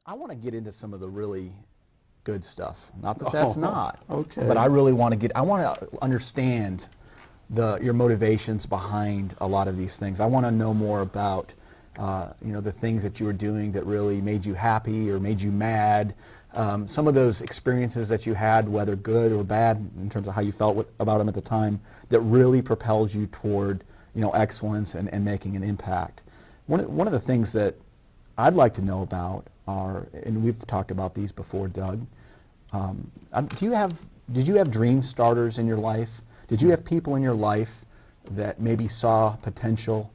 I want to get into some of the really good stuff. Not that that's not. Okay. But I really want to I want to understand your motivations behind a lot of these things. I want to know more about, the things that you were doing that really made you happy or made you mad. Some of those experiences that you had, whether good or bad, in terms of how you felt about them at the time, that really propelled you toward, excellence and making an impact. One of the things that I'd like to know about are, and we've talked about these before, Doug. Did you have dream starters in your life? Did you have people in your life that maybe saw potential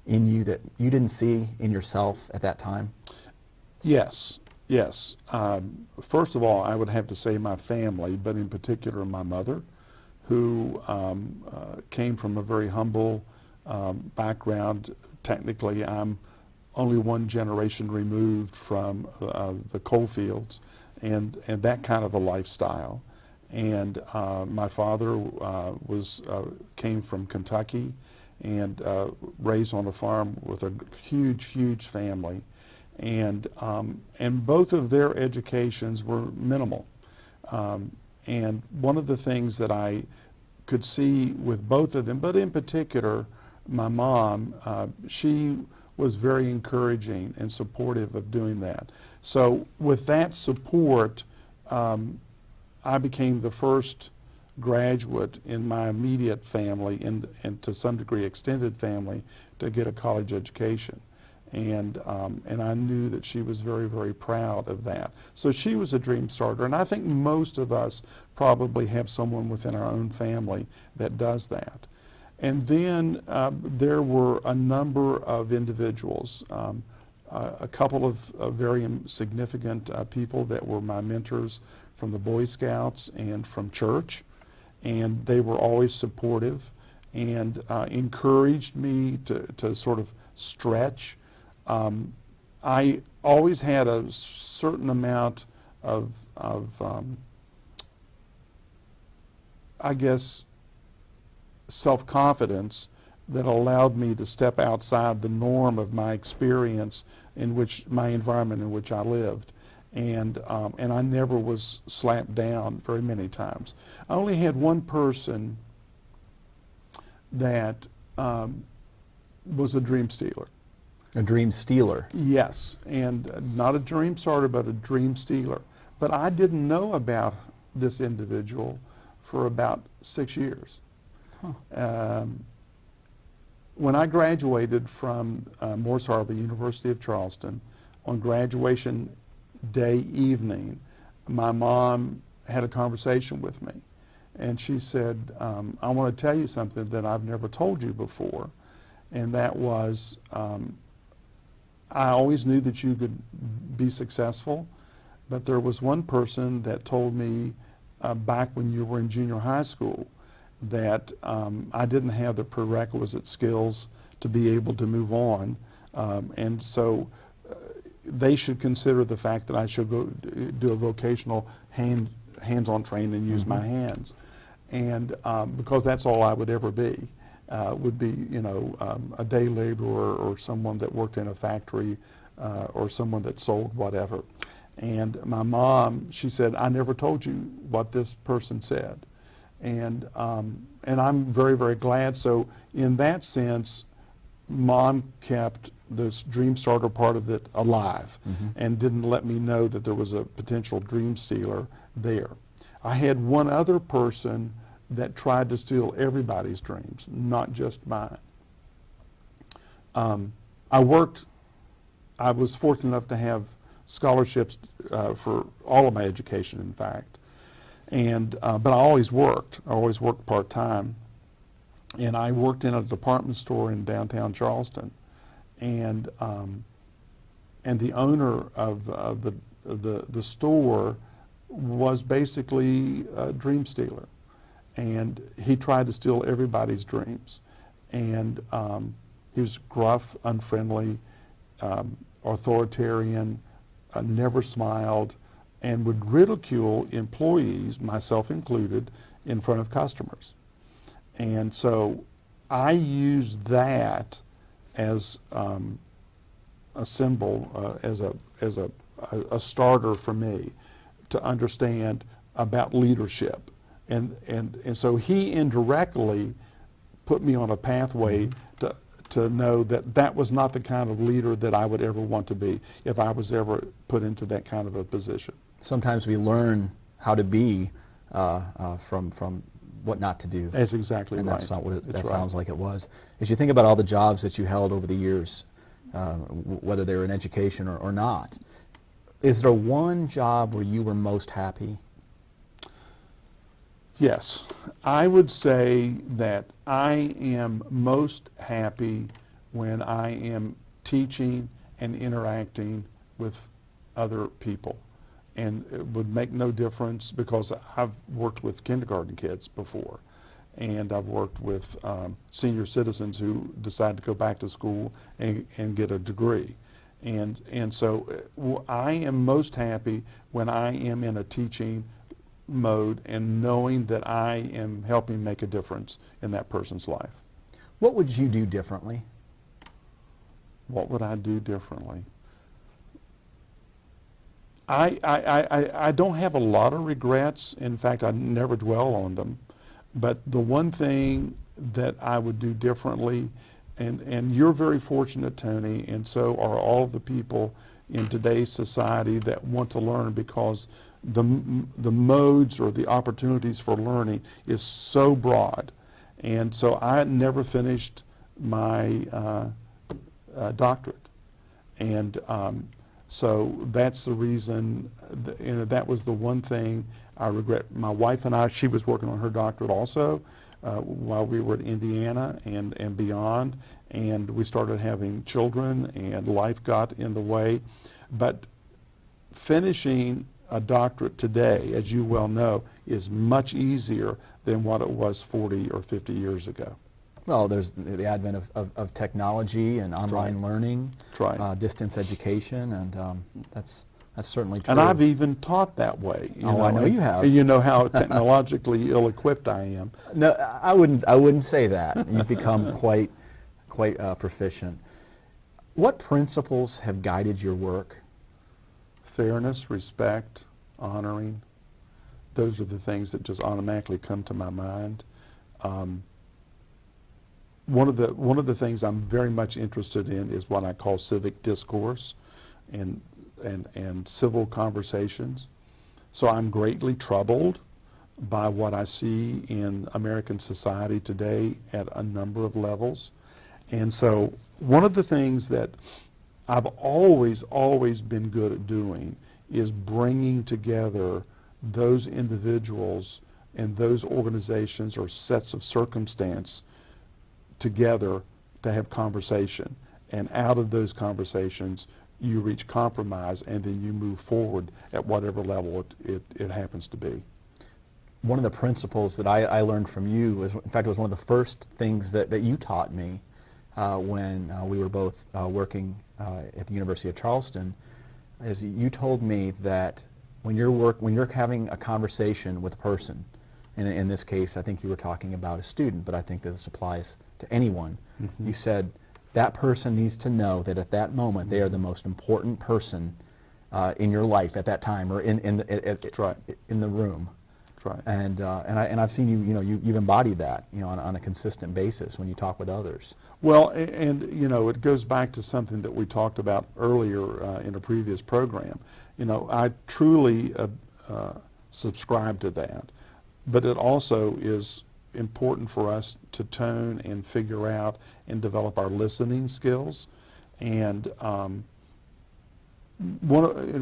in you that you didn't see in yourself at that time? Yes, yes. First of all, I would have to say my family, but in particular my mother, who came from a very humble background. Technically, I'm only one generation removed from the coal fields and that kind of a lifestyle. And my father came from Kentucky and raised on a farm with a huge family. And both of their educations were minimal. And one of the things that I could see with both of them, but in particular my mom, she was very encouraging and supportive of doing that. So with that support, I became the first graduate in my immediate family and to some degree extended family to get a college education. And I knew that she was very proud of that. So she was a dream starter, and I think most of us probably have someone within our own family that does that. And then there were a number of individuals, a couple of very significant people that were my mentors from the Boy Scouts and from church, and they were always supportive and encouraged me to sort of stretch. I always had a certain amount of I guess, self-confidence that allowed me to step outside the norm of my experience in which my environment in which I lived. And I never was slapped down very many times. I only had one person that was a dream stealer. A dream stealer? Yes, and not a dream starter, but a dream stealer. But I didn't know about this individual for about 6 years. Huh. When I graduated from Morris Harvey, University of Charleston, on graduation day evening, my mom had a conversation with me, and she said, I want to tell you something that I've never told you before, and that was, I always knew that you could be successful, but there was one person that told me back when you were in junior high school that I didn't have the prerequisite skills to be able to move on, and so they should consider the fact that I should go do a vocational hands-on training and use my hands, and because that's all I would ever be, would be a day laborer or someone that worked in a factory or someone that sold whatever. And my mom, she said, I never told you what this person said. And I'm very glad. So in that sense, Mom kept this dream starter part of it alive and didn't let me know that there was a potential dream stealer there. I had one other person that tried to steal everybody's dreams, not just mine. I was fortunate enough to have scholarships for all of my education, in fact. And but I always worked part-time, and I worked in a department store in downtown Charleston, and the owner of the store was basically a dream stealer, and he tried to steal everybody's dreams, and he was gruff, unfriendly, authoritarian, never smiled, and would ridicule employees, myself included, in front of customers. And so I used that as a symbol, as a a starter for me to understand about leadership. And so he indirectly put me on a pathway to know that that was not the kind of leader that I would ever want to be if I was ever put into that kind of a position. Sometimes we learn how to be from what not to do. That's exactly and right. that's not what That's right. sounds like it was. As you think about all the jobs that you held over the years, whether they were in education or not, is there one job where you were most happy? Yes, I would say that I am most happy when I am teaching and interacting with other people. And it would make no difference because I've worked with kindergarten kids before, and I've worked with senior citizens who decide to go back to school and get a degree. And so I am most happy when I am in a teaching mode and knowing that I am helping make a difference in that person's life. What would you do differently? What would I do differently? I don't have a lot of regrets. In fact, I never dwell on them. But the one thing that I would do differently, and you're very fortunate, Tony, and so are all the people in today's society that want to learn, because the modes or the opportunities for learning is so broad. And so I never finished my doctorate. And so that's the reason, that was the one thing I regret. My wife and I, she was working on her doctorate also while we were at Indiana and beyond. And we started having children and life got in the way. But finishing a doctorate today, as you well know, is much easier than what it was 40 or 50 years ago. Well, there's the advent of technology and online learning, distance education, and that's certainly true. And I've even taught that way. I know you have. You know how technologically ill-equipped I am. No, I wouldn't say that. You've become quite proficient. What principles have guided your work? Fairness, respect, honoring. Those are the things that just automatically come to my mind. One of the things I'm very much interested in is what I call civic discourse and civil conversations. So I'm greatly troubled by what I see in American society today at a number of levels. And so one of the things that I've always been good at doing is bringing together those individuals and those organizations or sets of circumstance together to have conversation. And out of those conversations, you reach compromise, and then you move forward at whatever level it happens to be. One of the principles that I learned from you was, in fact, it was one of the first things that you taught me when we were both working at the University of Charleston, is you told me that when you're having a conversation with a person, and in this case I think you were talking about a student, but I think that this applies to anyone, you said that person needs to know that at that moment they are the most important person in your life at that time, or in the room. Right. And I've seen you've embodied that on a consistent basis when you talk with others. Well, and it goes back to something that we talked about earlier in a previous program. I truly subscribe to that, but it also is important for us to tone and figure out and develop our listening skills. And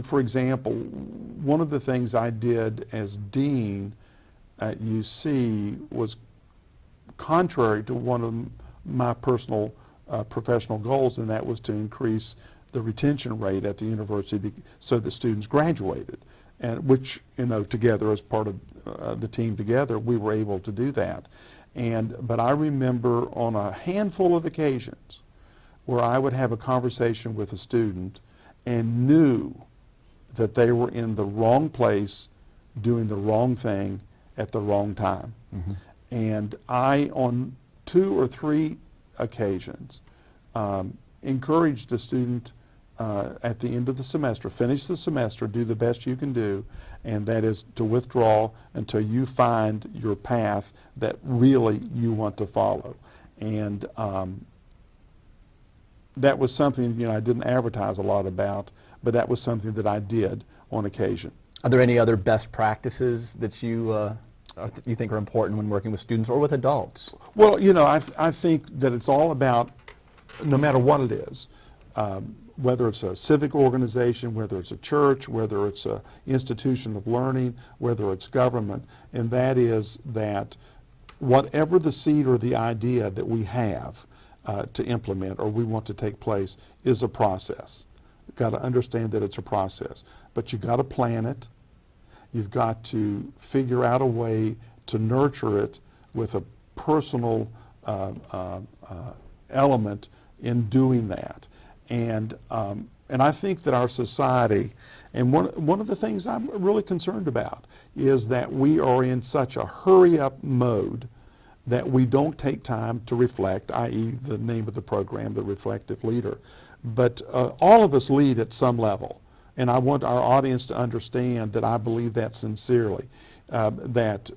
for example, one of the things I did as dean at UC was contrary to one of my personal professional goals, and that was to increase the retention rate at the university so that students graduated, and which together as part of the team together we were able to do that. But I remember on a handful of occasions where I would have a conversation with a student and knew that they were in the wrong place doing the wrong thing at the wrong time. And I, on 2 or 3 occasions, encouraged a student at the end of the semester. Finish the semester, do the best you can do, and that is to withdraw until you find your path that really you want to follow. And that was something, you know, I didn't advertise a lot about, but that was something that I did on occasion. Are there any other best practices that you think are important when working with students or with adults? Well, you know, I think that it's all about, no matter what it is, whether it's a civic organization, whether it's a church, whether it's an institution of learning, whether it's government, and that is that whatever the seed or the idea that we have to implement or we want to take place is a process. You've got to understand that it's a process, but you've got to plan it. You've got to figure out a way to nurture it with a personal element in doing that. And I think that our society, and one of the things I'm really concerned about is that we are in such a hurry-up mode that we don't take time to reflect, i.e. the name of the program, the Reflective Leader. But all of us lead at some level. And I want our audience to understand that I believe that sincerely. That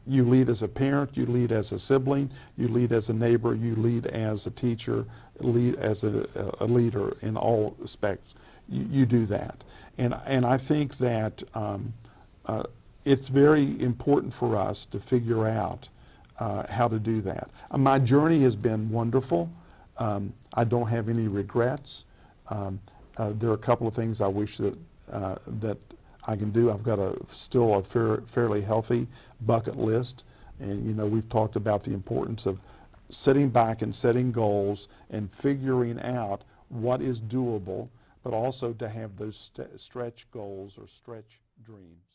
you lead as a parent, you lead as a sibling, you lead as a neighbor, you lead as a teacher, lead as a leader in all aspects. You do that. And I think that it's very important for us to figure out how to do that. My journey has been wonderful. I don't have any regrets. There are a couple of things I wish that I can do. I've got still a fairly healthy bucket list, and you know, we've talked about the importance of sitting back and setting goals and figuring out what is doable, but also to have those stretch goals or stretch dreams.